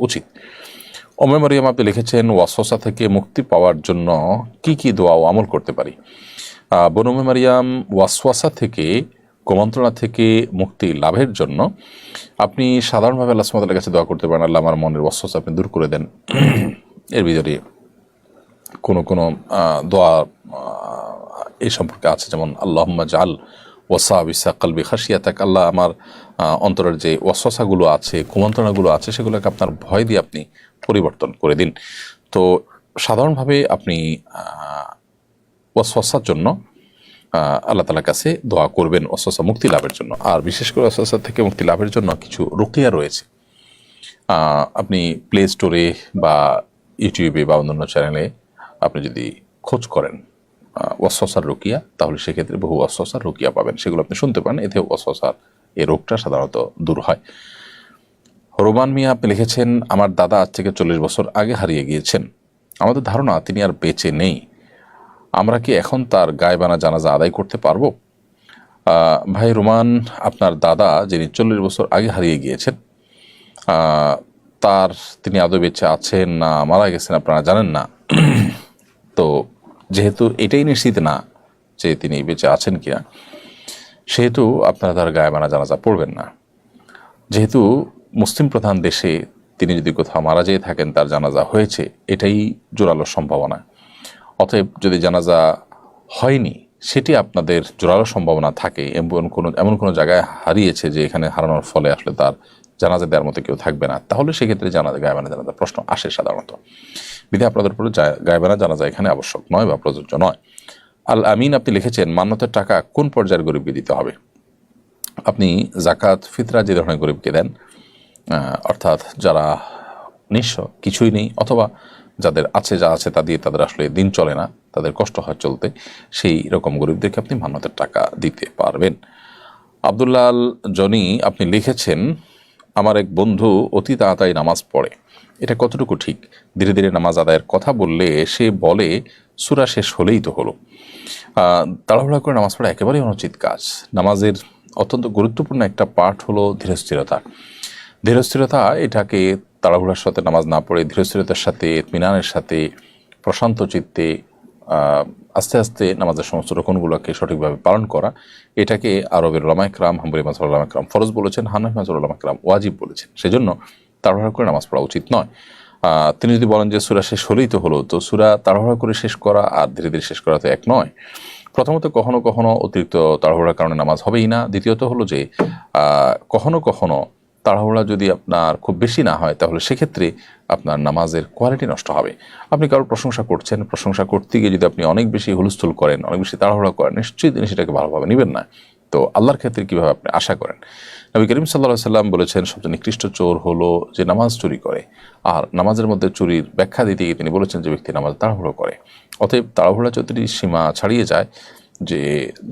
উচিত। উম্মে মারিয়াম আপনি লিখেছেন, ওয়াসওয়াসা থেকে মুক্তি পাওয়ার জন্য কি কি দোয়া ও আমল করতে পারি? বোন উম্মে মারিয়াম, ওয়াসওয়াসা থেকে, কুমন্ত্রণা থেকে মুক্তি লাভের জন্য আপনি সাধারণভাবে আল্লাহ সুবহানাহু ওয়া তাআলার কাছে দোয়া করতে পারেন, আল্লাহ আমার মনের ওয়াসওয়াসা আপনি দূর করে দেন। এর ভিতরে কোনো কোনো দোয়া এই সম্পর্কে আছে, যেমন আল্লাহুম্মা জাল ওয়াসাবিসা কলবি খাশিয়াতাক, আল্লাহ আমার অন্তরের যে ওয়াসওয়াসাগুলো আছে, কুমন্ত্রণাগুলো আছে, সেগুলোকে আপনার ভয় দিয়ে আপনি পরিবর্তন করে দিন। তো সাধারণভাবে আপনি ওয়াসওয়াসার জন্য আল্লাহ তাআলার কাছে দোয়া করবেন ওয়াসওয়াসা মুক্তি লাভের জন্য। আর বিশেষ করে ওয়াসওয়াসা থেকে মুক্তি লাভের জন্য কিছু রুকিয়া রয়েছে, আপনি প্লে স্টোরে বা ইউটিউবে বা অন্যান্য চ্যানেলে আপনি যদি খোঁজ করেন ওয়াসওয়াসার রুকিয়া, তাহলে সেক্ষেত্রে বহু ওয়াসওয়াসার রুকিয়া পাবেন, সেগুলো আপনি শুনতে পারেন, এতে ওয়াসওয়াসার এই রোগটা সাধারণত দূর হয়। রোমান মিয়া আপনি লিখেছেন, আমার দাদা আজ থেকে 40 বছর আগে হারিয়ে গিয়েছেন, আমাদের ধারণা তিনি আর বেঁচে নেই, আমরা কি এখন তার গায়বানা জানাজা আদায় করতে পারবো? ভাই রোমান, আপনার দাদা যিনি 40 বছর আগে হারিয়ে গিয়েছেন, তিনি আদৌ বেঁচে আছেন না মারা গেছেন আপনারা জানেন না। তো যেহেতু এটাই নিশ্চিত না যে তিনি বেঁচে আছেন কিনা, সেহেতু আপনারা তার গায়বানা জানাজা পড়বেন না। যেহেতু মুসলিম প্রধান দেশে তিনি যদি কোথাও মারা যেয়ে থাকেন, তার জানাজা হয়েছে, এটাই জোরালো সম্ভাবনা। অতএব যদি জানাজা হয়নি, সেটি আপনাদের জোরালো সম্ভাবনা থাকে, এমন কোনো জায়গায় হারিয়েছে যে এখানে হারানোর ফলে আসলে তার জানাজা দেওয়ার মতো কেউ থাকবে না, তাহলে সেক্ষেত্রে গায়বানা জানাজা প্রশ্ন আসে সাধারণত। বিধায় আপনাদের উপরে গায়বানা জানাজা এখানে আবশ্যক নয় বা প্রযোজ্য নয়। আল আমিন আপনি লিখেছেন, মান্যতের টাকা কোন পর্যায়ের গরিবকে দিতে হবে? আপনি জাকাত ফিতরা যে ধরনের গরিবকে দেন, অর্থাৎ যারা নিঃস্ব, কিছুই নেই, অথবা যাদের আছে যা আছে তা দিয়ে তাদের আসলে দিন চলে না, তাদের কষ্ট হয় চলতে, সেই রকম গরিবদেরকে আপনি মান্যতের টাকা দিতে পারবেন। আব্দুল্লাহ আল জনি আপনি লিখেছেন, আমার এক বন্ধু অতি তাড়াতাড়ি নামাজ পড়ে, এটা কতটুকু ঠিক? ধীরে ধীরে নামাজ আদায়ের কথা বললে সে বলে সূরা শেষ হলেই তো হলো। তাড়াহুড়া করে নামাজ পড়া একেবারেই অনুচিত কাজ। নামাজের অত্যন্ত গুরুত্বপূর্ণ একটা পার্ট হলো ধীরস্থিরতা। ধীরস্থিরতা, এটাকে তাড়াহুড়ার সাথে নামাজ না পড়ে ধীরস্থিরতার সাথে, ইতমিনানের সাথে, প্রশান্ত চিত্তে আস্তে আস্তে নামাজের সমস্ত রকমগুলোকে সঠিকভাবে পালন করা, এটাকে আরবের উলামা ইকরাম, হাম্বলি মাযহাবের উলামা ইকরাম ফরজ বলেছেন, হানাফি মাযহাবের উলামা ইকরাম ওয়াজিব বলেছেন। সেজন্য তাড়াহুড়া করে নামাজ পড়া উচিত নয়। তিনি যদি বলেন যে সূরা শেষ হলেই তো হলো, তো সূরা তাড়াহুড়া করে শেষ করা আর ধীরে ধীরে শেষ করা তো এক নয়। প্রথমত কখনো কখনো অতিরিক্ত তাড়াহুড়ার কারণে নামাজ হবেই না। দ্বিতীয়ত হলো যে কখনো কখনো তাড়াহুড়া যদি আপনার খুব বেশি না হয়, তাহলে সেক্ষেত্রে আপনার নামাজের কোয়ালিটি নষ্ট হবে। আপনি কারোর প্রশংসা করছেন, প্রশংসা করতে গিয়ে যদি আপনি অনেক বেশি হুলস্থুল করেন, অনেক বেশি তাড়াহুড়া করেন, নিশ্চয়ই তিনি সেটাকে ভালোভাবে নেবেন না। তো আল্লাহর ক্ষেত্রে কীভাবে আপনি আশা করেন? নবী করিম সাল্লাল্লাহু আলাইহি সাল্লাম বলেছেন, সবচেয়ে নিকৃষ্ট চোর হলো যে নামাজ চুরি করে। আর নামাজের মধ্যে চুরির ব্যাখ্যা দিতে গিয়ে তিনি বলেছেন যে ব্যক্তি নামাজ তাড়াহুড়ো করে। অতএব তাড়াহুড়া যদি সীমা ছাড়িয়ে যায়, যে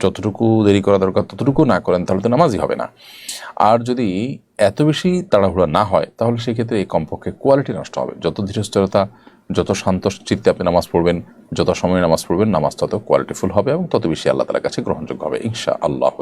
যতটুকু দেরি করা দরকার ততটুকু না করেন, তাহলে তো নামাজই হবে না। আর যদি এত বেশি তাড়াহুড়া না হয়, তাহলে সেক্ষেত্রে এই কমপক্ষে কোয়ালিটি নষ্ট হবে। যত ধীরস্থিরতা, যত শান্ত চিত্তে আপনি নামাজ পড়বেন, যত সময় নামাজ পড়বেন, নামাজ তত কোয়ালিটিফুল হবে এবং তত বেশি আল্লাহ তাআলার কাছে গ্রহণযোগ্য হবে ইনশাআল্লাহ।